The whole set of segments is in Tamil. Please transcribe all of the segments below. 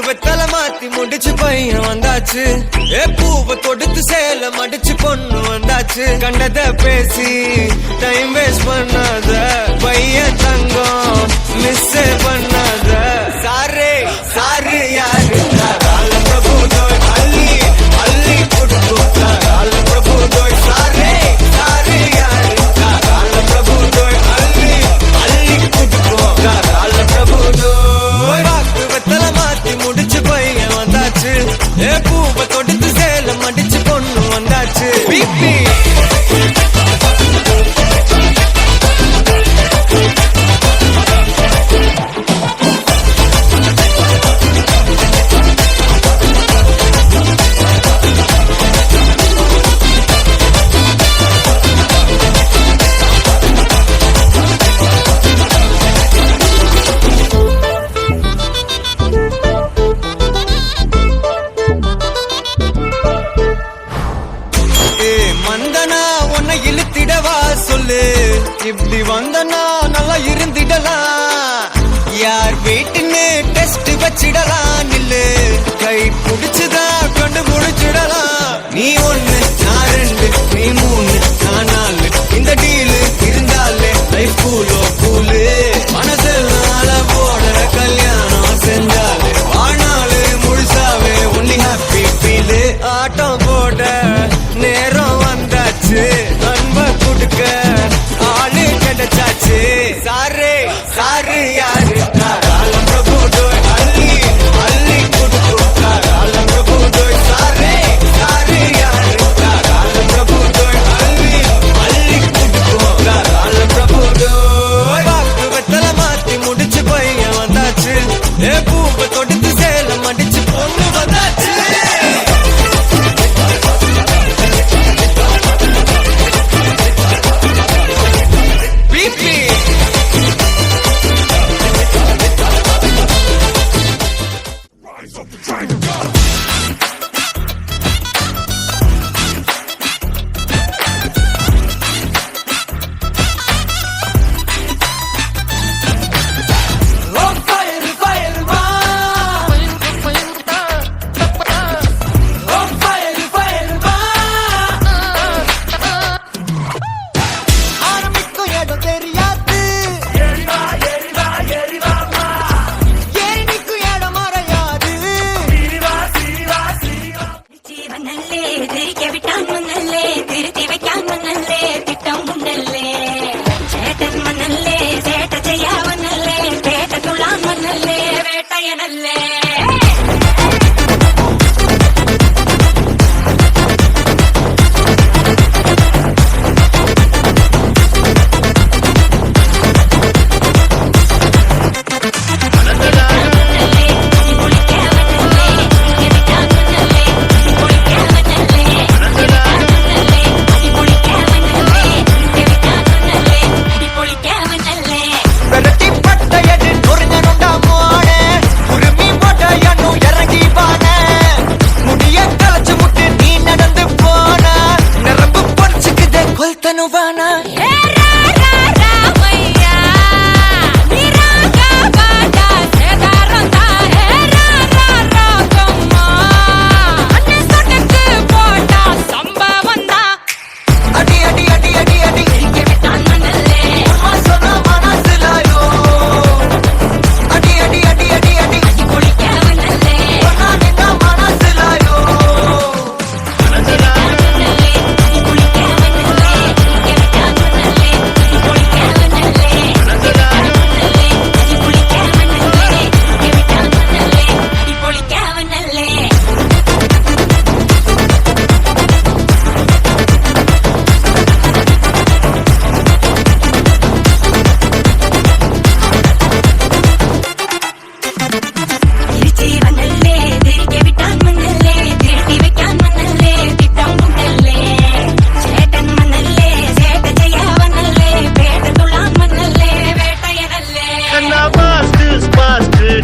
வெத்தல மாத்தி முடிச்சு பையன் வந்தாச்சு. பூவை தொடுத்து சேல மடிச்சு பொண்ணு வந்தாச்சு. கண்டத பேசி டைம் வேஸ்ட் பண்ணாத பையன் தங்கம் மிஸ் பண்ணாத. சாரே சாரு யாரு கால பிரபு தோய் அள்ளி அள்ளி குடுக்கு கால பிரபு தோய். சாரே சாரு யாரு கால பிரபு தோய் அள்ளி அள்ளி குடுக்கு கால பிரபு தோய். வாக்கு வெத்தல மாத்தி முடிச்சு பையன் வந்தாச்சு. பூவை தொடுத்து சேல மடிச்சு பொண்ணு வந்தாச்சு. பிபி வந்தனா உன்னை இழுத்திடவா சொல்லு. இப்படி வந்தனா நல்லா இருந்திடலாம். யார் வீட்டுன்னு டெஸ்ட் வச்சிடலாம். நில்லு கை புடிச்சுதா கொண்டு முடிச்சிடலாம். நீ ஒண்ணு நான் ரெண்டு நீ மூணு நான் நாலு. இந்த டீலு இருந்தாலே லைஃப் கூலோ கூலு. மனசெல்லாம் போட கல்யாணம் செஞ்சாலே ஆனாலு முழுசாவே ஒன்லி ஹாப்பி ஃபீலு. ஆட்டம் போட நேரம் வந்தாச்சு. அன்ப கொடுக்க ஆளு கிடைச்சாச்சு. சாரே சாரு யாரு காலம் பிரபு தோய் அள்ளி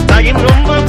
டைம் ரொம்ப